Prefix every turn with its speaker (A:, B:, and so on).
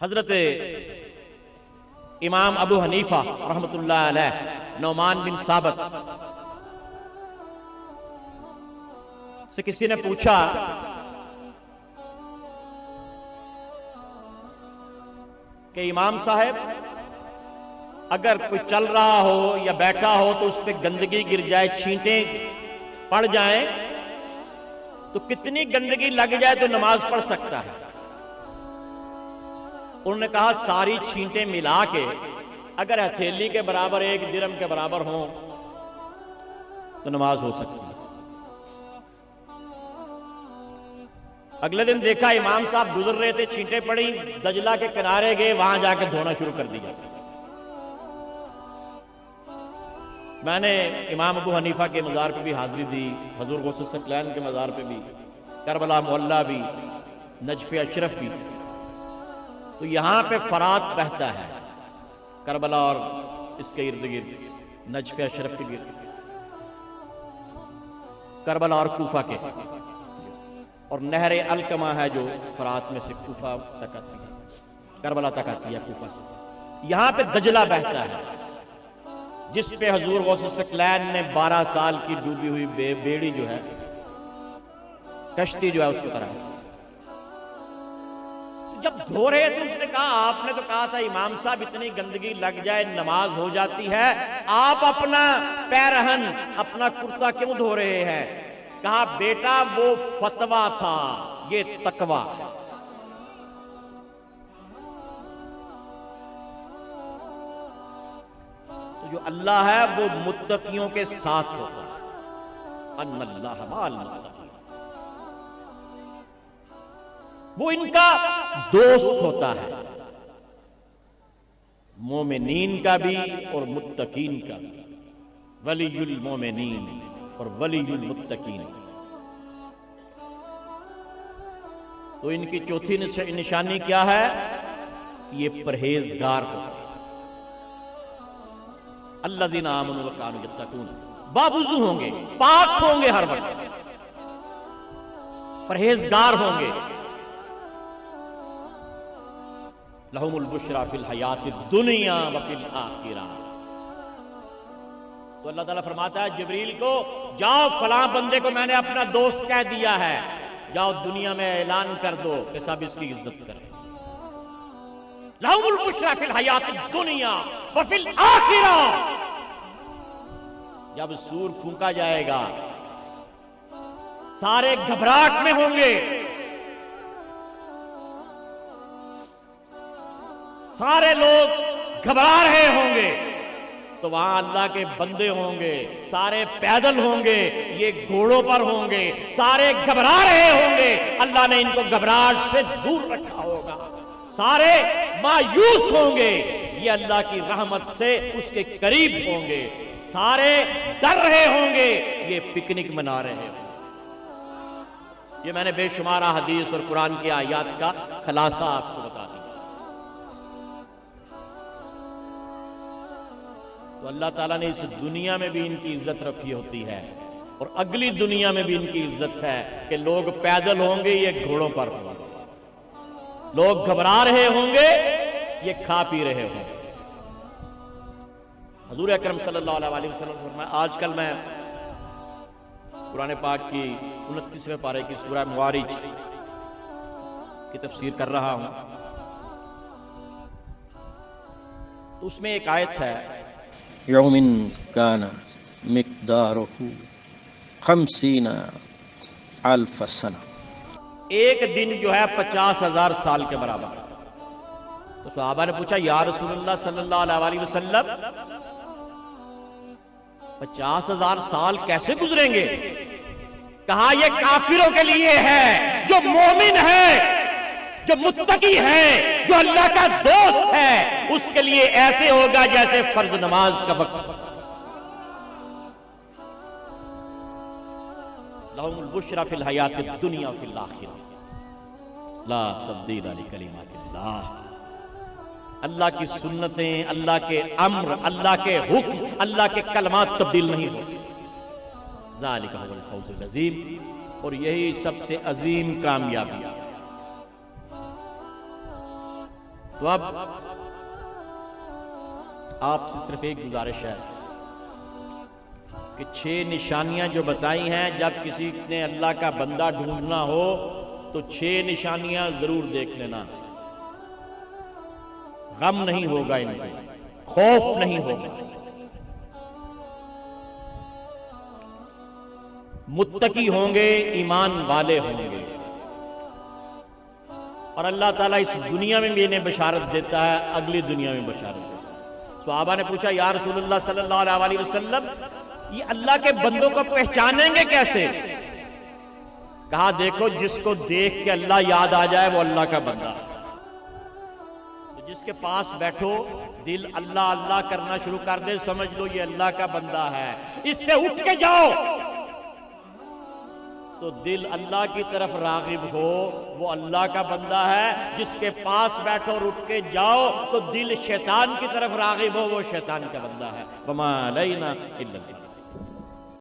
A: حضرت امام ابو حنیفہ رحمۃ اللہ علیہ نعمان بن ثابت سے کسی نے پوچھا کہ امام صاحب اگر کوئی چل رہا ہو یا بیٹھا ہو تو اس پہ گندگی گر جائے، چھینٹیں پڑ جائیں تو کتنی گندگی لگ جائے تو نماز پڑھ سکتا ہے؟ انہوں نے کہا ساری چھینٹیں ملا کے اگر ہتھیلی کے برابر 1 درہم کے برابر ہوں تو نماز ہو سکتی ہے۔ اگلے دن دیکھا امام صاحب گزر رہے تھے، چھینٹیں پڑی، دجلہ کے کنارے گئے، وہاں جا کے دھونا شروع کر دیا۔ میں نے امام ابو حنیفہ کے مزار پہ بھی حاضری دی، حضور غوث ثقلین کے مزار پہ بھی، کربلا معلیٰ بھی، نجف اشرف بھی، تو یہاں پہ فرات بہتا ہے، کربلا اور اس کے ارد گرد، نجف اشرف کے گرد، کربلا اور کوفہ کے، اور نہر الکمہ ہے جو فرات میں سے کوفہ تک آتی ہے، کربلا تک آتی ہے کوفہ سے۔ یہاں پہ دجلہ بہتا ہے جس پہ حضور غوث ثقلین نے 12 سال کی ڈوبی ہوئی بیڑی جو ہے، کشتی جو ہے، اس کو طرح۔ جب دھو رہے تھے اس نے کہا آپ نے تو کہا تھا امام صاحب اتنی گندگی لگ جائے نماز ہو جاتی ہے، آپ اپنا پیرہن، اپنا کرتا کیوں دھو رہے ہیں؟ کہا بیٹا وہ فتویٰ تھا، یہ تقویٰ ہے۔ تو جو اللہ ہے وہ متقیوں کے ساتھ ہوتا ہے، ان اللہ مع المتقین، وہ ان کا دوست ہوتا ہے، مومنین کا بھی اور متقین کا بھی، ولی المومنین اور ولی المتقین۔ تو ان کی چوتھی نشانی کیا ہے کہ یہ پرہیزگار ہوتے ہیں، الذین آمنوا وکانوا یتقون، باوضو ہوں گے، پاک ہوں گے، ہر وقت پرہیزگار ہوں گے۔ لہم البشری فی الحیات الدنیا وفی الآخرہ۔ تو اللہ تعالیٰ فرماتا ہے جبریل کو، جاؤ فلاں بندے کو میں نے اپنا دوست کہہ دیا ہے، جاؤ دنیا میں اعلان کر دو کہ سب اس کی عزت کریں۔ لہم البشری فی الحیات الدنیا وفی الآخرہ۔ جب سور پھونکا جائے گا سارے گھبراہٹ میں ہوں گے، سارے لوگ گھبرا رہے ہوں گے، تو وہاں اللہ کے بندے ہوں گے، سارے پیدل ہوں گے، یہ گھوڑوں پر ہوں گے، سارے گھبرا رہے ہوں گے، اللہ نے ان کو گھبراہٹ سے دور رکھا ہوگا، سارے مایوس ہوں گے، یہ اللہ کی رحمت سے اس کے قریب ہوں گے، سارے ڈر رہے ہوں گے، یہ پکنک منا رہے ہوں گے۔ یہ میں نے بے شمار حدیث اور قرآن کی آیات کا خلاصہ آپ کو بتا دیا۔ تو اللہ تعالیٰ نے اس دنیا میں بھی ان کی عزت رکھی ہوتی ہے، اور اگلی دنیا میں بھی ان کی عزت ہے کہ لوگ پیدل ہوں گے، یہ گھوڑوں پر ہوں گے، لوگ گھبرا رہے ہوں گے، یہ کھا پی رہے ہوں گے۔ حضور اکرم صلی اللہ علیہ وسلم فرمایا، آج کل میں قرآن پاک کی 29ویں پارے کی سورہ معارج کی تفسیر کر رہا ہوں، تو اس میں ایک آیت ہے،
B: یوم کان مقدارہ 50 الف سنہ،
A: ایک دن جو ہے 50,000 سال کے برابر۔ تو صحابہ نے پوچھا یا رسول اللہ صلی اللہ علیہ وسلم 50,000 سال کیسے گزریں گے؟ کہا یہ کافروں کے لیے ہے، جو مومن ہے، جو متقی ہے، جو اللہ کا دوست ہے، اس کے لیے ایسے ہوگا جیسے فرض نماز کا وقت۔ لہم البشری فی الحیات الدنیا فی الآخرہ لا تبدیل لکلمات اللہ۔ اللہ کی سنتیں، اللہ کے امر، اللہ کے حکم، اللہ کے کلمات تبدیل نہیں ہوتے۔ ذالک هو الفوز العظیم، اور یہی سب سے عظیم کامیابی ہے۔ تو اب آپ سے صرف ایک گزارش ہے کہ 6 نشانیاں جو بتائی ہیں، جب کسی نے اللہ کا بندہ ڈھونڈنا ہو تو 6 نشانیاں ضرور دیکھ لینا. غم نہیں ہوگا ان کو، خوف نہیں ہوگا، متقی ہوں گے، ایمان والے ہوں گے. اور اللہ تعالیٰ اس دنیا میں بھی انہیں بشارت دیتا ہے، اگلی دنیا میں بشارت دیتا ہے. صحابہ نے پوچھا یا رسول اللہ صلی اللہ علیہ وسلم، یہ اللہ کے بندوں کو پہچانیں گے کیسے؟ کہا دیکھو، جس کو دیکھ کے اللہ یاد آ جائے وہ اللہ کا بندہ ہے. جس کے پاس بیٹھو دل اللہ اللہ کرنا شروع کر دے، سمجھ لو یہ اللہ کا بندہ ہے. اس سے اٹھ کے جاؤ تو دل اللہ کی طرف راغب ہو، وہ اللہ کا بندہ ہے. جس کے پاس بیٹھو اور اٹھ کے جاؤ تو دل شیطان کی طرف راغب ہو، وہ شیطان کا بندہ ہے. وما علینا الا البلاغ.